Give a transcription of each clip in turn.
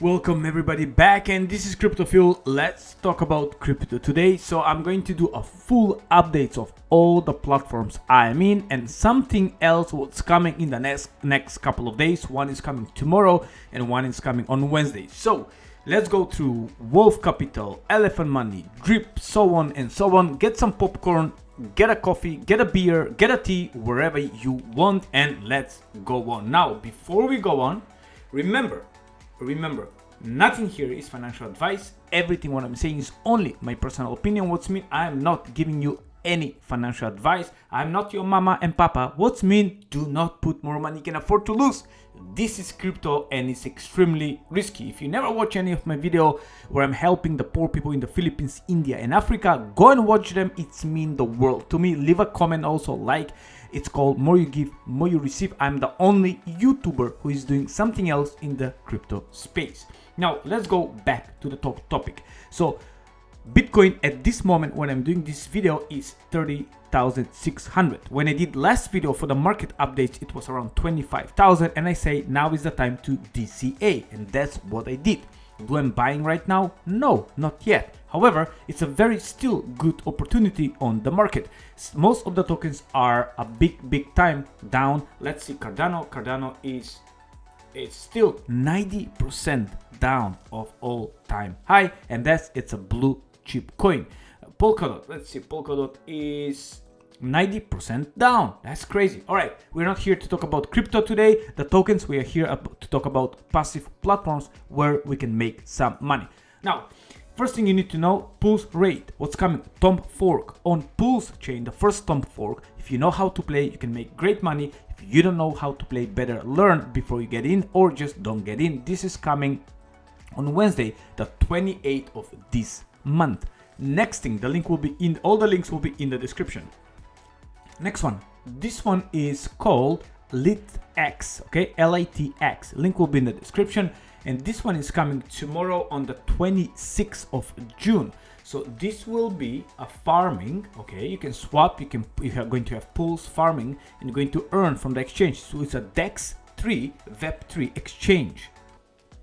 Welcome everybody back, and this is Crypto Fuel. Let's talk about crypto today. So I'm going to do a full updates of all the platforms I'm in and something else what's coming in the next couple of days. One is coming tomorrow and one is coming on Wednesday. So let's go through Wolf Capital, Elephant Money, Drip, so on and so on. Get some popcorn, get a coffee, get a beer, get a tea, wherever you want, and let's go on. Now, before we go on, remember, nothing here is financial advice. Everything what I'm saying is only my personal opinion. What's mean, I am not giving you any financial advice. I'm not your mama and papa. What's mean, do not put more money you can afford to lose. This is crypto and it's extremely risky. If you never watch any of my video where I'm helping the poor people in the Philippines, India and Africa, go and watch them. It's mean the world to me. Leave a comment, also like. It's called More You Give, More You Receive. I'm the only YouTuber who is doing something else in the crypto space. Now, let's go back to the topic. So, Bitcoin at this moment when I'm doing this video is 30,600. When I did last video for the market updates, it was around 25,000, and I say now is the time to DCA, and that's what I did. Do I'm buying right now? No, not yet. However, it's a very still good opportunity on the market. Most of the tokens are a big time down. Let's see, Cardano is still 90% down of all time high, and it's a blue chip coin. Polkadot, let's see, Polkadot is 90% down. That's crazy. All right, we're not here to talk about crypto today, the tokens. We are here to talk about passive platforms where we can make some money. Now, first thing you need to know, Pulse rate, what's coming, Tom Fork on Pulse chain, the first Tom Fork. If you know how to play, you can make great money. If you don't know how to play, better learn before you get in, or just don't get in. This is coming on Wednesday, the 28th of this month. Next thing, the link will be in, all the links will be in the description. Next one, this one is called LitX, okay, LITX. Link will be in the description, and this one is coming tomorrow on the 26th of June. So this will be a farming, okay, you can swap, you are going to have pools farming, and you're going to earn from the exchange. So it's a DEX 3 Web3 exchange.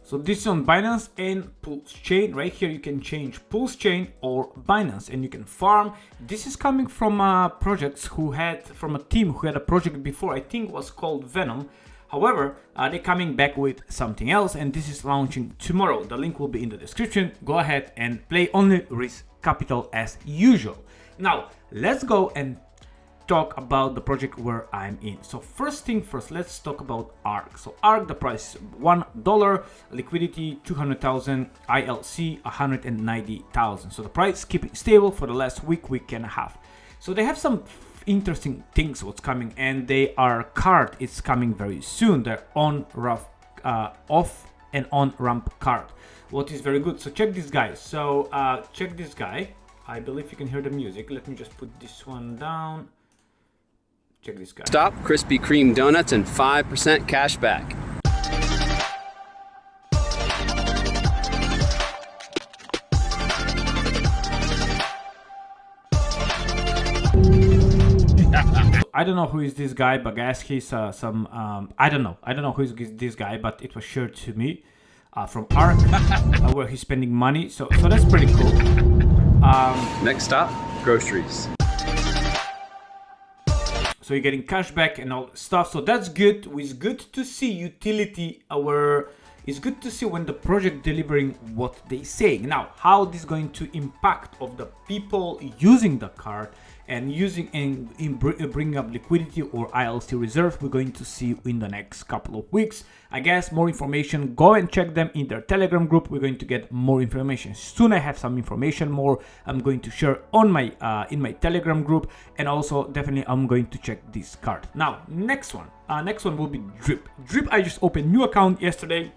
So this is on Binance and Pulse chain. Right here you can change Pulse chain or Binance and you can farm. This is coming from projects from a team who had a project before, I think was called Venom. However, they're coming back with something else, and this is launching tomorrow. The link will be in the description. Go ahead and play only risk capital as usual. Now, let's go and talk about the project where I'm in. So first thing first, let's talk about ARK. So ARK, the price is $1, liquidity 200,000, ILC 190,000. So the price keeping stable for the last week and a half. So they have some interesting things what's coming, and they are card is coming very soon. They're on rough off and on ramp card, what is very good. So check this guy. So check this guy. I believe you can hear the music. Let me just put this one down. Check this guy. Stop Krispy Kreme donuts and 5% cash back. I don't know who is this guy, but guys, he's I don't know who is this guy, but it was shared to me from ARK where he's spending money. So that's pretty cool. Next stop, groceries. So you're getting cash back and all stuff. So that's good. It's good to see utility. It's good to see when the project delivering what they say. Now, how this is going to impact of the people using the card and bring up liquidity or ILC reserve, we're going to see in the next couple of weeks. I guess more information, go and check them in their Telegram group. We're going to get more information. Soon I have some information more I'm going to share on my in my Telegram group, and also definitely I'm going to check this card. Now, next one will be Drip. Drip, I just opened new account yesterday.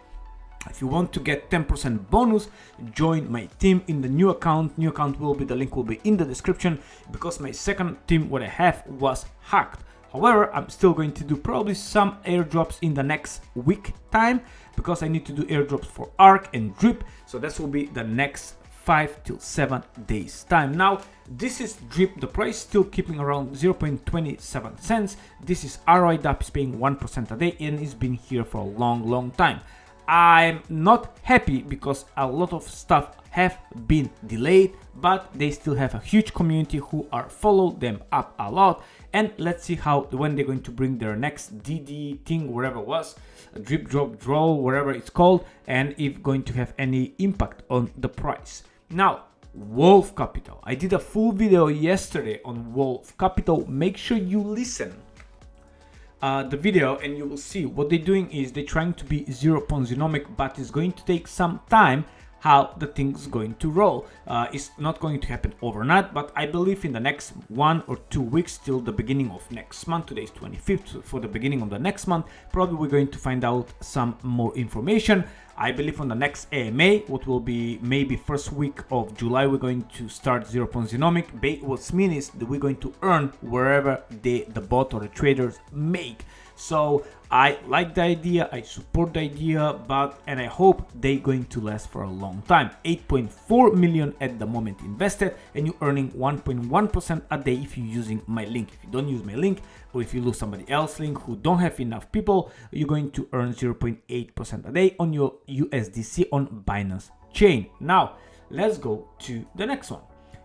If you want to get 10% bonus, join my team in the new account. New account will be, the link will be in the description, because my second team what I have was hacked. However, I'm still going to do probably some airdrops in the next week time, because I need to do airdrops for ARK and Drip. So this will be the next 5 till 7 days time. Now, this is Drip. The price still keeping around 0.27 cents. This is ROI DAP is paying 1% a day, and it's been here for a long time. I'm not happy because a lot of stuff have been delayed, but they still have a huge community who are follow them up a lot. And let's see how when they're going to bring their next DD thing, whatever it was, drip drop draw, whatever it's called, and if going to have any impact on the price. Now, Wolf Capital, I did a full video yesterday on Wolf Capital. Make sure you listen the video and you will see what they're doing is they're trying to be zero Ponzinomic, but it's going to take some time how the thing's going to roll. It's not going to happen overnight, but I believe in the next 1 or 2 weeks till the beginning of next month. Today is 25th, so for the beginning of the next month probably we're going to find out some more information. I believe on the next AMA, what will be maybe first week of July, we're going to start zero Ponzinomic. What means is that we're going to earn wherever the bot or the traders make. So I like the idea, I support the idea, and I hope they're going to last for a long time. 8.4 million at the moment invested, and you're earning 1.1% a day if you're using my link. If you don't use my link, or if you lose somebody else's link who don't have enough people, you're going to earn 0.8% a day on your USDC on Binance chain. Now, let's go to the next one.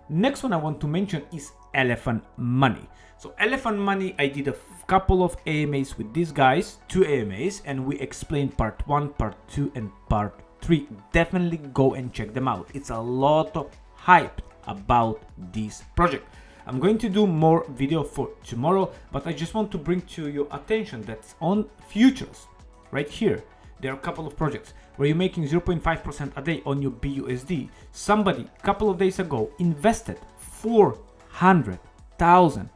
Next one I want to mention is Elephant Money. So Elephant Money, I did a couple of AMAs with these guys, 2 AMAs, and we explained part 1, part 2, and part 3. Definitely go and check them out. It's a lot of hype about this project. I'm going to do more video for tomorrow, but I just want to bring to your attention that on futures, right here, there are a couple of projects where you're making 0.5% a day on your BUSD. Somebody a couple of days ago invested 400,000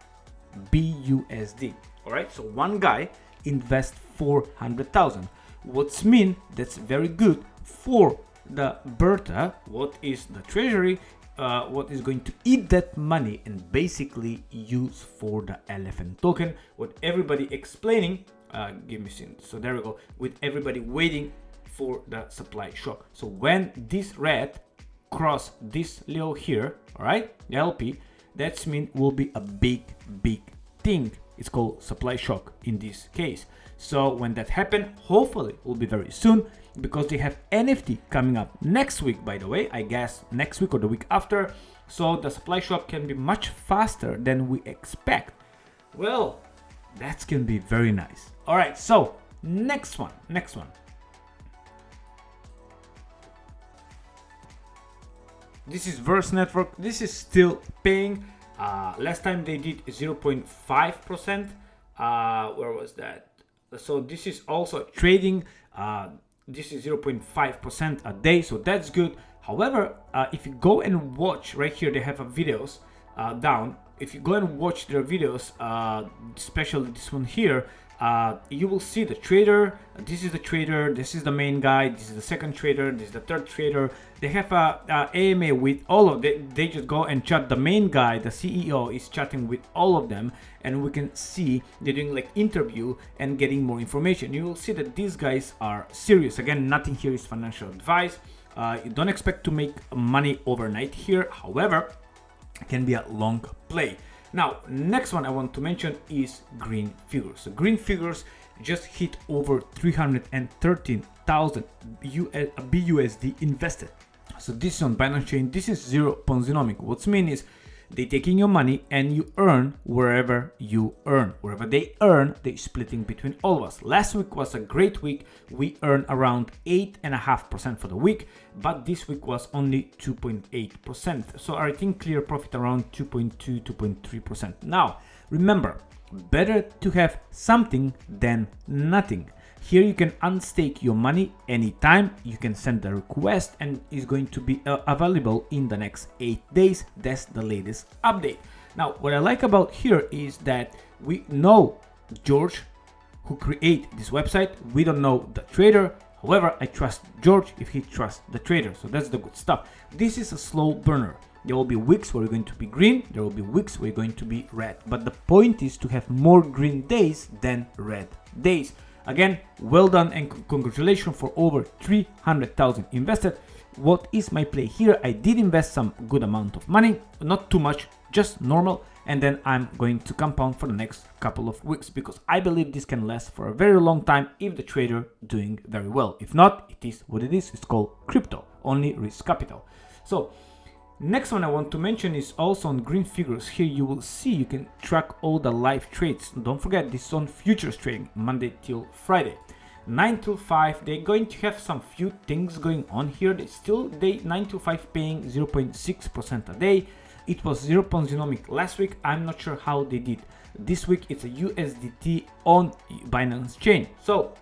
BUSD. All right, so one guy invests 400,000. What's mean that's very good for the Bertha, what is the treasury, what is going to eat that money and basically use for the elephant token. What everybody explaining, give me a second. So there we go, with everybody waiting for the supply shock. So when this red cross this little here, all right, the LP, that's mean will be a big thing. It's called supply shock in this case. So when that happen, hopefully it will be very soon, because they have NFT coming up next week, by the way, I guess next week or the week after. So the supply shock can be much faster than we expect. Well, that's gonna be very nice. All right, so next one. This is Verse Network. This is still paying. Last time they did 0.5%. Where was that? So this is also trading. This is 0.5% a day, so that's good. However, if you go and watch right here, they have a videos down. If you go and watch their videos, especially this one here, you will see the trader. This is the trader, this is the main guy, this is the second trader, this is the third trader. They have a AMA with all of them. They just go and chat. The main guy, the CEO, is chatting with all of them, and we can see they're doing like interview and getting more information. You will see that these guys are serious. Again, nothing here is financial advice. You don't expect to make money overnight here. However, it can be a long play. Now, next one I want to mention is Green Figures. So Green Figures just hit over 313,000 BUSD invested. So this is on Binance Chain. This is zero Ponzinomic. What's mean is they taking your money and you earn wherever you earn. Wherever they earn, they splitting between all of us. Last week was a great week. We earned around 8.5% for the week, but this week was only 2.8%. So I think clear profit around 2.2, 2.3%. Now, remember, better to have something than nothing. Here you can unstake your money anytime. You can send a request and it's going to be available in the next 8 days. That's the latest update. Now, what I like about here is that we know George, who create this website. We don't know the trader. However, I trust George if he trusts the trader. So that's the good stuff. This is a slow burner. There will be weeks where you're going to be green. There will be weeks where you're going to be red. But the point is to have more green days than red days. Again, well done and congratulations for over 300,000 invested. What is my play here? I did invest some good amount of money, not too much, just normal, and then I'm going to compound for the next couple of weeks because I believe this can last for a very long time if the trader doing very well. If not, it is what it is. It's called crypto, only risk capital. So next one I want to mention is also on green figures. Here you will see you can track all the live trades. Don't forget, this is on futures trading, Monday till Friday. 9 till 5, they're going to have some few things going on here. They 9 to 5 paying 0.6% a day. It was 0.0 last week. I'm not sure how they did this week. It's a USDT on Binance chain. So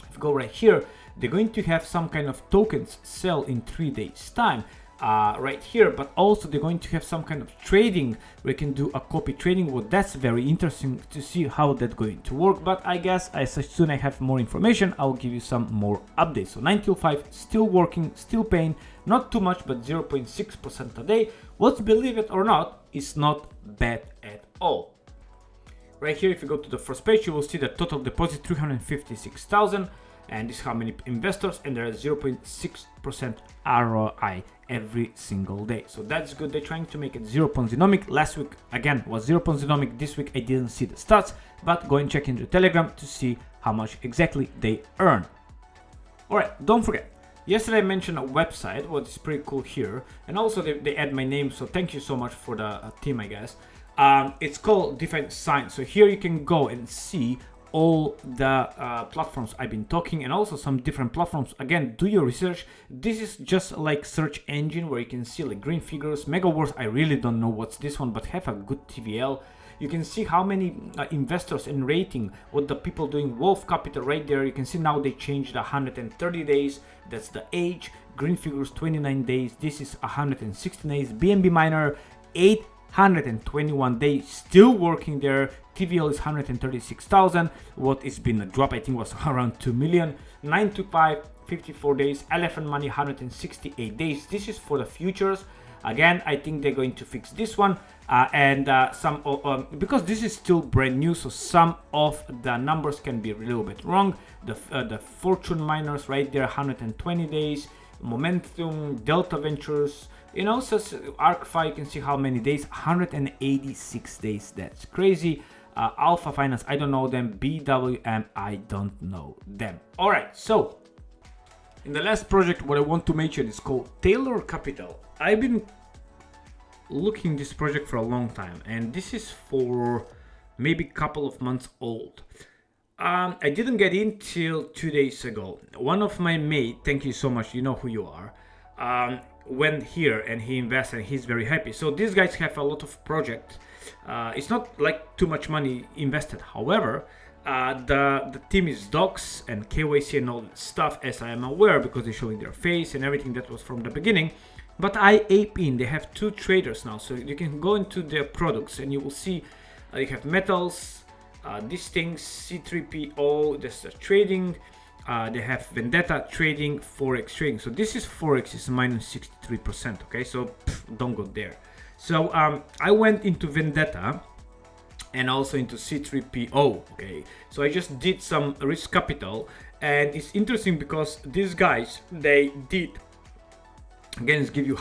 if you go right here, they're going to have some kind of tokens sell in 3 days time. Right here, but also they're going to have some kind of trading where you can do a copy trading. Well, that's very interesting to see how that's going to work, but I guess as soon as I have more information, I'll give you some more updates. So 9 till 5 still working, still paying, not too much, but 0.6% a day. Let's believe it or not, it's not bad at all. Right here, if you go to the first page, you will see the total deposit 356,000, and this is how many investors, and there is 0.6% ROI every single day. So that's good. They're trying to make it 0.0. Last week again was 0.0. This week I didn't see the stats, but go and check in the Telegram to see how much exactly they earn. All right, don't forget, yesterday I mentioned a website, what is pretty cool here, and also they add my name, so thank you so much for the team, I guess. It's called Defense Science. So here you can go and see all the platforms I've been talking, and also some different platforms. Again, do your research. This is just like search engine where you can see like green figures, mega wars. I really don't know what's this one, but have a good TVL. You can see how many investors and rating, what the people doing. Wolf Capital right there. You can see now they changed 130 days. That's the age. Green figures 29 days. This is 160 days. BNB Miner 821 days, still working there. TVL is 136,000. What is been a drop, I think, was around 2 million. 9 to 5, 54 days. Elephant Money 168 days. This is for the futures. Again, I think they're going to fix this one, because this is still brand new, so some of the numbers can be a little bit wrong. The Fortune Miners right there, 120 days. Momentum, Delta Ventures, you know, so ArcFi, you can see how many days, 186 days. That's crazy. Alpha Finance, I don't know them. BWM, I don't know them. All right, so in the last project, what I want to mention is called Taylor Capital. I've been looking this project for a long time, and this is for maybe a couple of months old. I didn't get in till 2 days ago. One of my mate, thank you so much, you know who you are, went here and he invested and he's very happy. So these guys have a lot of project. It's not like too much money invested. However, the team is docs and KYC and all that stuff, as I am aware, because they're showing their face and everything. That was from the beginning. But I ape in. They have 2 traders now, so you can go into their products and you will see you have metals, these things, C3PO, that's the trading. They have Vendetta trading, Forex trading. So this is Forex, is minus 63%. Okay, so don't go there. So I went into Vendetta and also into C3PO. Okay, so I just did some risk capital, and it's interesting because these guys, they did, again, it's give you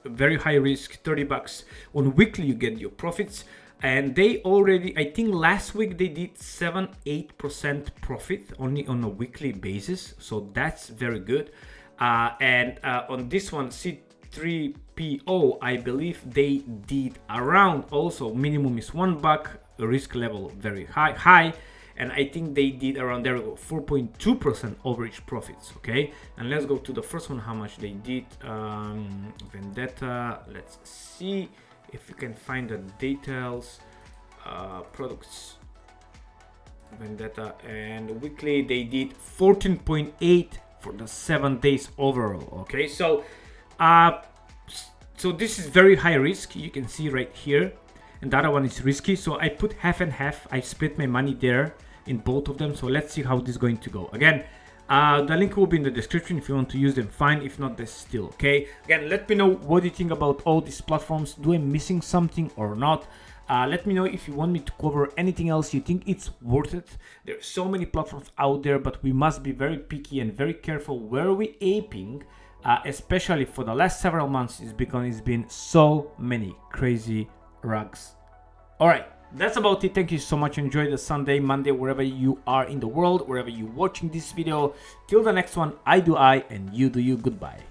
very high risk, $30 on weekly. You get your profits, and they already, I think last week they did 7-8% profit only on a weekly basis. So that's very good. And on this one, C3PO, I believe they did around, also minimum is $1, risk level very high, and I think they did around there 4.2% average profits. Okay, and let's go to the first one, how much they did. Vendetta, let's see if you can find the details. Products, Vendetta, and weekly they did 14.8 for the 7 days overall. Okay, so so this is very high risk, you can see right here, and the other one is risky. So I put half and half. I split my money there in both of them. So let's see how this is going to go. Again, the link will be in the description. If you want to use them, fine. If not, that's still okay. Again, let me know what you think about all these platforms. Do I missing something or not? Let me know if you want me to cover anything else you think it's worth it. There are so many platforms out there, but we must be very picky and very careful where we aping, especially for the last several months, is because it's been so many crazy rugs. All right, that's about it. Thank you so much. Enjoy the Sunday, Monday, wherever you are in the world, wherever you're watching this video. Till the next one, I do I and you do you. Goodbye.